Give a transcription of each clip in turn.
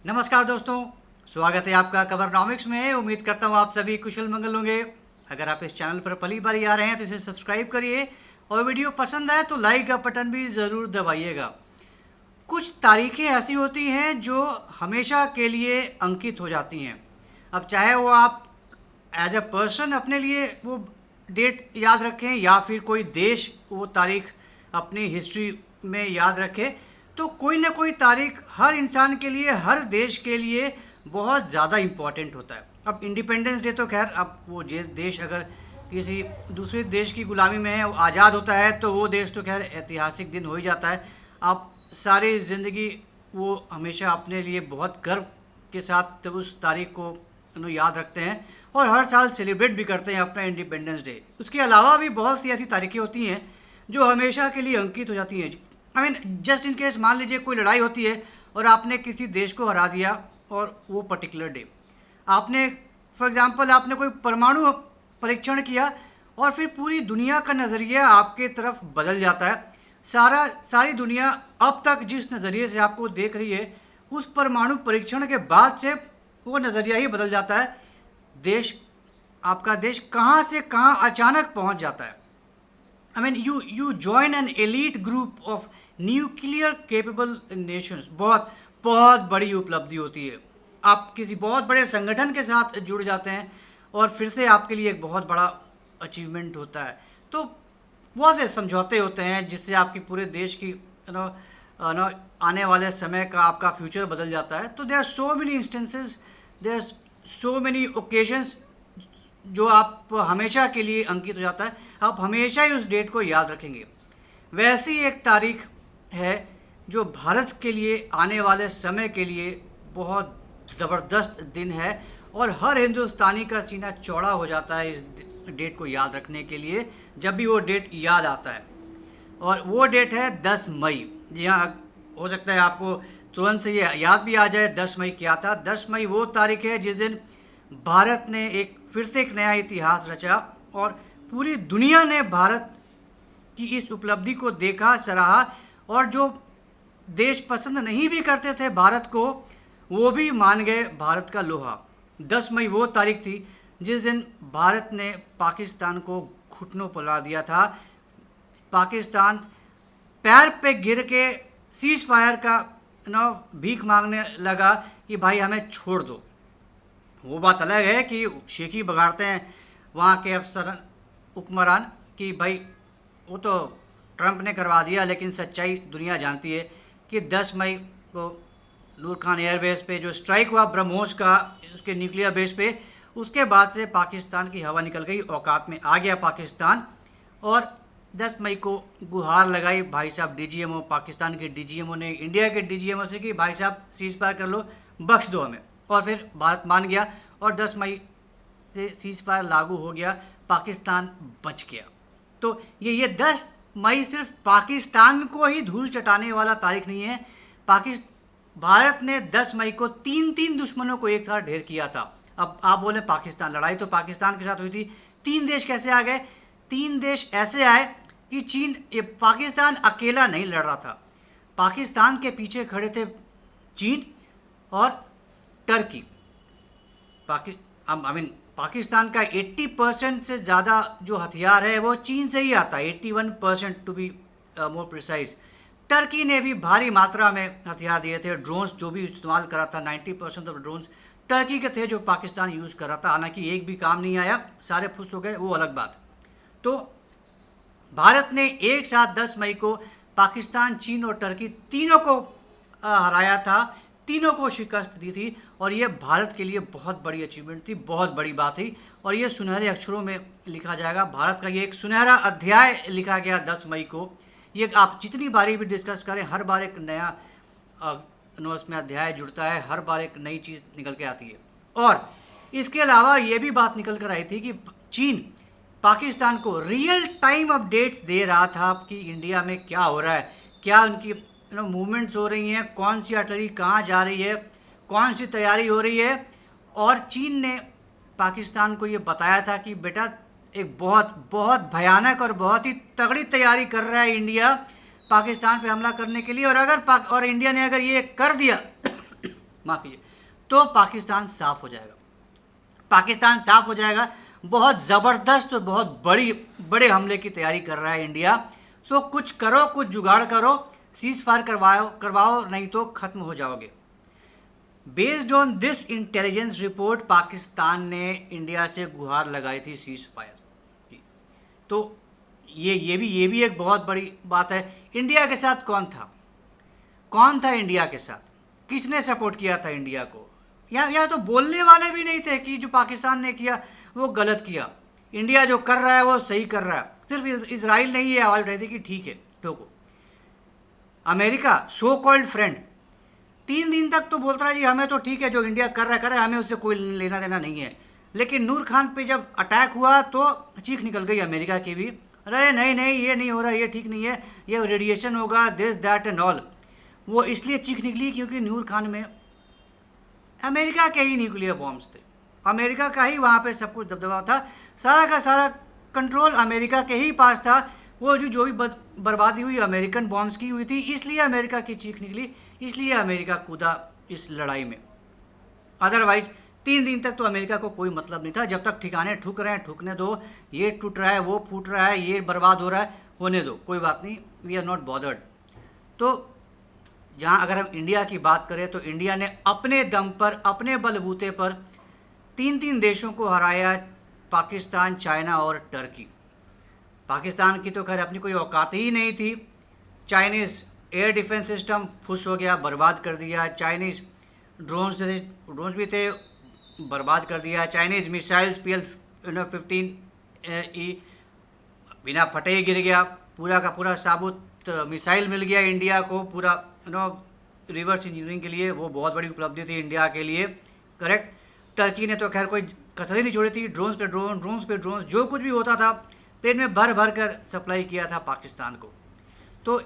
नमस्कार दोस्तों, स्वागत है आपका कवरनॉमिक्स में। उम्मीद करता हूँ आप सभी कुशल मंगल होंगे। अगर आप इस चैनल पर पहली बार आ रहे हैं तो इसे सब्सक्राइब करिए और वीडियो पसंद आए तो लाइक का बटन भी ज़रूर दबाइएगा। कुछ तारीखें ऐसी होती हैं जो हमेशा के लिए अंकित हो जाती हैं। अब चाहे वो आप एज अ पर्सन अपने लिए वो डेट याद रखें या फिर कोई देश वो तारीख अपनी हिस्ट्री में याद रखे, तो कोई ना कोई तारीख हर इंसान के लिए, हर देश के लिए बहुत ज़्यादा इम्पॉर्टेंट होता है। अब इंडिपेंडेंस डे तो खैर, अब वो देश अगर किसी दूसरे देश की गुलामी में है, वो आज़ाद होता है, तो वो देश तो खैर ऐतिहासिक दिन हो ही जाता है। आप सारी ज़िंदगी वो हमेशा अपने लिए बहुत गर्व के साथ उस तारीख को याद रखते हैं और हर साल सेलिब्रेट भी करते हैं अपना इंडिपेंडेंस डे। उसके अलावा भी बहुत सी ऐसी तारीखें होती हैं जो हमेशा के लिए अंकित हो जाती हैं। I mean just in case, मान लीजिए कोई लड़ाई होती है और आपने किसी देश को हरा दिया और वो पर्टिकुलर डे आपने, फॉर एग्जांपल, आपने कोई परमाणु परीक्षण किया और फिर पूरी दुनिया का नज़रिया आपके तरफ बदल जाता है। सारी दुनिया अब तक जिस नज़रिए से आपको देख रही है, उस परमाणु परीक्षण के बाद से वो नज़रिया ही बदल जाता है। आपका देश कहाँ से कहाँ अचानक पहुँच जाता है। I mean you join N elite group of nuclear capable Nations. बहुत बहुत बड़ी उपलब्धि होती है। आप किसी बहुत बड़े संगठन के साथ जुड़ जाते हैं और फिर से आपके लिए एक बहुत बड़ा अचीवमेंट होता है। तो बहुत से समझौते होते हैं जिससे आपकी पूरे देश की आने वाले समय का आपका फ्यूचर बदल जाता है। तो there are so many instances, there are so many occasions जो आप हमेशा के लिए अंकित हो जाता है। आप हमेशा ही उस डेट को याद रखेंगे। वैसी एक तारीख है जो भारत के लिए आने वाले समय के लिए बहुत ज़बरदस्त दिन है और हर हिंदुस्तानी का सीना चौड़ा हो जाता है इस डेट को याद रखने के लिए जब भी वो डेट याद आता है। और वो डेट है 10 मई। जी हाँ, हो सकता है आपको तुरंत से ये याद भी आ जाए 10 मई क्या था। 10 मई वो तारीख है जिस दिन भारत ने फिर से एक नया इतिहास रचा और पूरी दुनिया ने भारत की इस उपलब्धि को देखा, सराहा, और जो देश पसंद नहीं भी करते थे भारत को, वो भी मान गए भारत का लोहा। 10 मई वो तारीख थी जिस दिन भारत ने पाकिस्तान को घुटनों पर ला दिया था। पाकिस्तान पैर पे गिर के सीज फायर का भीख मांगने लगा कि भाई हमें छोड़ दो। वो बात अलग है कि शेखी बगाड़ते हैं वहाँ के अफसर हुक्मरान कि भाई वो तो ट्रंप ने करवा दिया, लेकिन सच्चाई दुनिया जानती है कि 10 मई को नूर खान एयरबेस पे जो स्ट्राइक हुआ ब्रह्मोस का, उसके न्यूक्लियर बेस पे, उसके बाद से पाकिस्तान की हवा निकल गई, औकात में आ गया पाकिस्तान। और 10 मई को गुहार लगाई भाई साहब डीजीएमओ, पाकिस्तान के डीजीएमओ ने इंडिया के डीजीएमओ से कि भाई साहब सीज फायर कर लो, बख्श दो हमें। और फिर भारत मान गया और 10 मई से सीज फायर लागू हो गया, पाकिस्तान बच गया। तो ये 10 मई सिर्फ पाकिस्तान को ही धूल चटाने वाला तारीख नहीं है। भारत ने 10 मई को तीन दुश्मनों को एक साथ ढेर किया था। अब आप बोले पाकिस्तान, लड़ाई तो पाकिस्तान के साथ हुई थी। 3 देश कैसे आ गए? 3 देश ऐसे आए कि पाकिस्तान अकेला नहीं लड़ रहा था। पाकिस्तान के पीछे खड़े थे चीन और टर्की। पाकिस्तान का 80% से ज़्यादा जो हथियार है वो चीन से ही आता है, 81% to be more precise. Turkey ने भी भारी मात्रा में हथियार दिए थे। ड्रोन्स जो भी इस्तेमाल करा था, 90% ऑफ ड्रोन्स टर्की के थे जो पाकिस्तान यूज़ कर रहा था। हालांकि एक भी काम नहीं आया, सारे फुस हो गए, वो अलग बात। तो भारत ने एक साथ 10 मई को पाकिस्तान, चीन और टर्की तीनों को हराया था, तीनों को शिकस्त दी थी। और ये भारत के लिए बहुत बड़ी अचीवमेंट थी, बहुत बड़ी बात थी। और ये सुनहरे अक्षरों में लिखा जाएगा। भारत का ये एक सुनहरा अध्याय लिखा गया 10 मई को। ये आप जितनी बारी भी डिस्कस करें, हर बार एक नया उसमें अध्याय जुड़ता है, हर बार एक नई चीज़ निकल के आती है। और इसके अलावा ये भी बात निकल कर आई थी कि चीन पाकिस्तान को रियल टाइम अपडेट्स दे रहा था कि इंडिया में क्या हो रहा है, क्या उनकी मूवमेंट्स हो रही हैं, कौन सी आर्टरी कहाँ जा रही है, कौन सी तैयारी हो रही है। और चीन ने पाकिस्तान को ये बताया था कि बेटा एक बहुत बहुत भयानक और बहुत ही तगड़ी तैयारी कर रहा है इंडिया पाकिस्तान पे हमला करने के लिए। और इंडिया ने अगर ये कर दिया माफ़ कीजिए, तो पाकिस्तान साफ़ हो जाएगा। पाकिस्तान साफ़ हो जाएगा। बहुत ज़बरदस्त और बहुत बड़े हमले की तैयारी कर रहा है इंडिया। सो कुछ करो, कुछ जुगाड़ करो, सीज़ फायर करवाओ, नहीं तो ख़त्म हो जाओगे। Based on this intelligence report Pakistan ने इंडिया से गुहार लगाई थी सीज़ फायर की। तो ये भी एक बहुत बड़ी बात है। इंडिया के साथ कौन था इंडिया के साथ? किसने सपोर्ट किया था इंडिया को? यहाँ तो बोलने वाले भी नहीं थे कि जो पाकिस्तान ने किया वो गलत किया, इंडिया जो कर रहा है वो सही कर रहा है। सिर्फ इजराइल ने ही ये आवाज़ उठाई थी कि ठीक है ठोको। अमेरिका, सो कॉल्ड फ्रेंड, 3 दिन तक तो बोलता रहा जी हमें तो ठीक है, जो इंडिया कर रहा है, हमें उससे कोई लेना देना नहीं है। लेकिन नूर खान पे जब अटैक हुआ तो चीख निकल गई अमेरिका की भी, अरे नहीं ये नहीं हो रहा, ये ठीक नहीं है, ये रेडिएशन होगा, दिस दैट एंड ऑल। वो इसलिए चीख निकली क्योंकि नूर खान में अमेरिका के ही न्यूक्लियर बॉम्ब्स थे, अमेरिका का ही वहाँ पे सब कुछ दबदबा था, सारा का सारा कंट्रोल अमेरिका के ही पास था। वो जो भी बर्बादी हुई अमेरिकन बॉम्ब्स की हुई थी, इसलिए अमेरिका की चीख निकली, इसलिए अमेरिका कूदा इस लड़ाई में। अदरवाइज 3 दिन तक तो अमेरिका को कोई मतलब नहीं था। जब तक ठिकाने ठुक रहे हैं ठुकने दो, ये टूट रहा है, वो फूट रहा है, ये बर्बाद हो रहा है, होने दो, कोई बात नहीं, वी आर नॉट बॉदर्ड। तो जहाँ अगर हम इंडिया की बात करें तो इंडिया ने अपने दम पर, अपने बलबूते पर 3 देशों को हराया, पाकिस्तान, चाइना और टर्की। पाकिस्तान की तो खैर अपनी कोई औकात ही नहीं थी। चाइनीज़ एयर डिफेंस सिस्टम फुस हो गया, बर्बाद कर दिया। चाइनीज़ ड्रोन्स भी थे, बर्बाद कर दिया। चाइनीज़ मिसाइल्स PL-15E बिना फटे ही गिर गया। पूरा का पूरा साबुत मिसाइल मिल गया इंडिया को, पूरा रिवर्स इंजीनियरिंग के लिए वो बहुत बड़ी उपलब्धि थी इंडिया के लिए, करेक्ट। टर्की ने तो खैर कोई कसर ही नहीं छोड़ी थी, ड्रोन्स पे ड्रोन्स, जो कुछ भी होता था प्लेन में भर कर सप्लाई किया था पाकिस्तान को। तो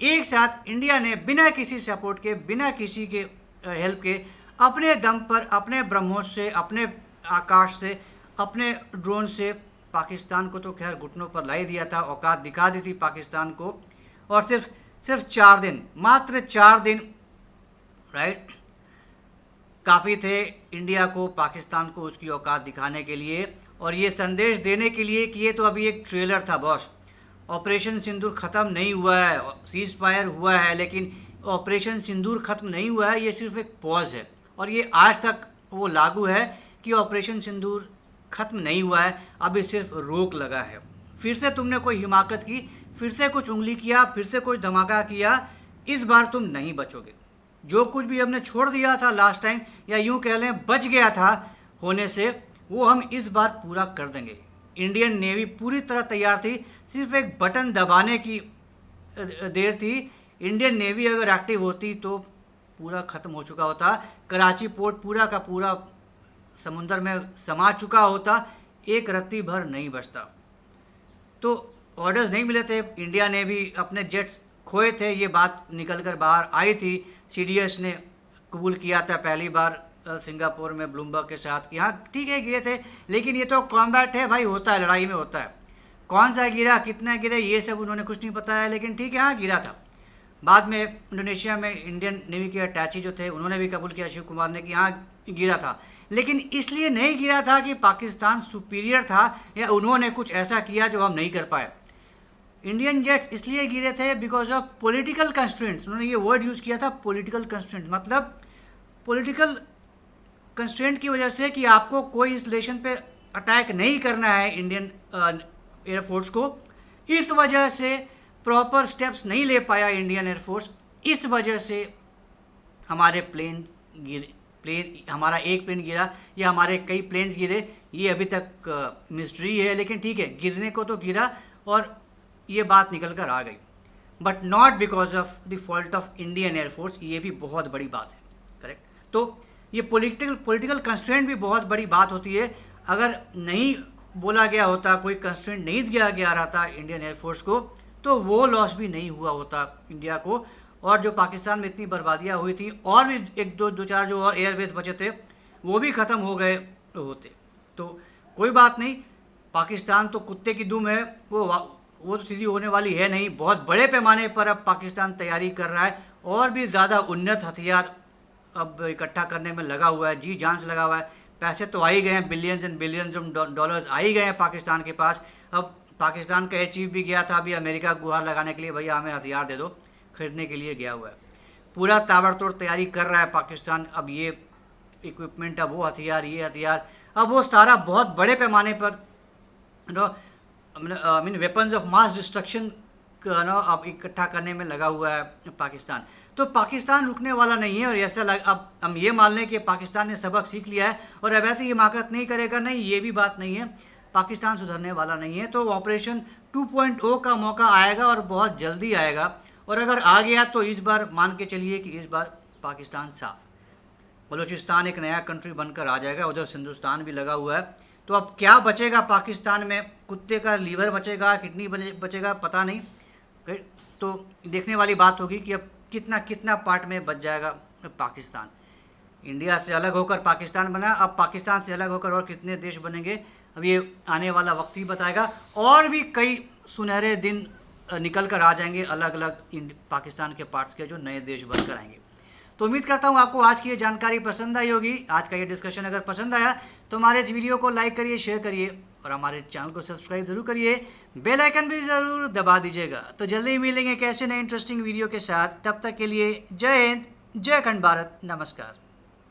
एक साथ इंडिया ने बिना किसी सपोर्ट के, बिना किसी के हेल्प के, अपने दम पर, अपने ब्रह्मोस से, अपने आकाश से, अपने ड्रोन से पाकिस्तान को तो खैर घुटनों पर ला दिया था, औकात दिखा दी थी पाकिस्तान को। और सिर्फ 4 दिन, मात्र 4 दिन, राइट, काफ़ी थे इंडिया को, पाकिस्तान को उसकी औकात दिखाने के लिए और ये संदेश देने के लिए कि ये तो अभी एक ट्रेलर था बॉस, ऑपरेशन सिंदूर ख़त्म नहीं हुआ है, सीज़ फायर हुआ है लेकिन ऑपरेशन सिंदूर ख़त्म नहीं हुआ है, ये सिर्फ एक पॉज है। और ये आज तक वो लागू है कि ऑपरेशन सिंदूर ख़त्म नहीं हुआ है, अभी सिर्फ रोक लगा है। फिर से तुमने कोई हिमाकत की, फिर से कुछ उंगली किया, फिर से कुछ धमाका किया, इस बार तुम नहीं बचोगे। जो कुछ भी हमने छोड़ दिया था लास्ट टाइम, या यूँ कह लें बच गया था होने से, वो हम इस बार पूरा कर देंगे। इंडियन नेवी पूरी तरह तैयार थी, सिर्फ एक बटन दबाने की देर थी। इंडियन नेवी अगर एक्टिव होती तो पूरा ख़त्म हो चुका होता, कराची पोर्ट पूरा का पूरा समुंदर में समा चुका होता, एक रत्ती भर नहीं बचता। तो ऑर्डर्स नहीं मिले थे, इंडिया ने भी अपने जेट्स खोए थे, ये बात निकल कर बाहर आई थी। CDS ने कबूल किया था पहली बार सिंगापुर में ब्लूमबर्ग के साथ कि हाँ ठीक है गिरे थे, लेकिन ये तो कॉम्बैट है भाई, होता है, लड़ाई में होता है। कौन सा गिरा, कितना गिरे, ये सब उन्होंने कुछ नहीं बताया, लेकिन ठीक है हाँ गिरा था। बाद में इंडोनेशिया में इंडियन नेवी के अटैची जो थे उन्होंने भी कबूल किया, शिव कुमार ने, कि हाँ गिरा था, लेकिन इसलिए नहीं गिरा था कि पाकिस्तान सुपीरियर था या उन्होंने कुछ ऐसा किया जो हम नहीं कर पाए। इंडियन जेट्स इसलिए गिरे थे बिकॉज ऑफ पॉलिटिकल कंस्ट्रेंट्स। उन्होंने ये वर्ड यूज़ किया था, पॉलिटिकल कंस्ट्रेंट, मतलब पॉलिटिकल कंस्ट्रेंट की वजह से कि आपको कोई इस लेशन पे अटैक नहीं करना है इंडियन एयरफोर्स को, इस वजह से प्रॉपर स्टेप्स नहीं ले पाया इंडियन एयरफोर्स। इस वजह से हमारे हमारा एक प्लेन गिरा या हमारे कई प्लेन्स गिरे, ये अभी तक मिस्ट्री है, लेकिन ठीक है गिरने को तो गिरा और ये बात निकल कर आ गई, but not because of the fault of Indian air force. ये भी बहुत बड़ी बात है, करेक्ट। तो ये पॉलिटिकल कंस्ट्रेंट भी बहुत बड़ी बात होती है। अगर नहीं बोला गया होता, कोई कंस्ट्रेंट नहीं दिया गया रहता इंडियन एयरफोर्स को, तो वो लॉस भी नहीं हुआ होता इंडिया को, और जो पाकिस्तान में इतनी बर्बादियाँ हुई थी और भी एक दो चार जो और एयरबेस बचे थे वो भी ख़त्म हो गए होते। तो कोई बात नहीं, पाकिस्तान तो कुत्ते की दुम है, वो तो सीधी होने वाली है नहीं। बहुत बड़े पैमाने पर अब पाकिस्तान तैयारी कर रहा है और भी ज़्यादा उन्नत हथियार अब इकट्ठा करने में लगा हुआ है, जी जान से लगा हुआ है। पैसे तो आ ही गए हैं, billions and billions of dollars आ ही गए हैं पाकिस्तान के पास। अब पाकिस्तान का एयर चीफ भी गया था अभी अमेरिका को गुहार लगाने के लिए, भैया हमें हथियार दे दो, खरीदने के लिए गया हुआ है। पूरा ताबड़तोड़ तैयारी कर रहा है पाकिस्तान। अब ये इक्विपमेंट, अब वो हथियार, ये हथियार, अब वो सारा बहुत बड़े पैमाने पर I mean weapons of mass destruction अब इकट्ठा करने में लगा हुआ है पाकिस्तान। तो पाकिस्तान रुकने वाला नहीं है। और ऐसा अब हम ये मान लें कि पाकिस्तान ने सबक सीख लिया है और अब ऐसे हिमाकत नहीं करेगा, नहीं, ये भी बात नहीं है। पाकिस्तान सुधरने वाला नहीं है। तो ऑपरेशन 2.0 का मौका आएगा और बहुत जल्दी आएगा। और अगर आ गया तो इस बार मान के चलिए कि इस बार पाकिस्तान साफ, बलूचिस्तान एक नया कंट्री बनकर आ जाएगा। उधर हिंदुस्तान भी लगा हुआ है। तो अब क्या बचेगा पाकिस्तान में? कुत्ते का लीवर बचेगा, किडनी बचेगा, पता नहीं। तो देखने वाली बात होगी कि अब कितना कितना पार्ट में बच जाएगा पाकिस्तान। इंडिया से अलग होकर पाकिस्तान बना, अब पाकिस्तान से अलग होकर और कितने देश बनेंगे, अब ये आने वाला वक्त ही बताएगा। और भी कई सुनहरे दिन निकल कर आ जाएंगे अलग अलग पाकिस्तान के पार्ट्स के, जो नए देश बनकर आएंगे। तो उम्मीद करता हूँ आपको आज की ये जानकारी पसंद आई होगी। आज का ये डिस्कशन अगर पसंद आया तो हमारे इस वीडियो को लाइक करिए, शेयर करिए और हमारे चैनल को सब्सक्राइब जरूर करिए। बेल आइकन भी ज़रूर दबा दीजिएगा। तो जल्दी ही मिलेंगे कैसे नए इंटरेस्टिंग वीडियो के साथ। तब तक के लिए जय हिंद, जय खंड भारत, नमस्कार।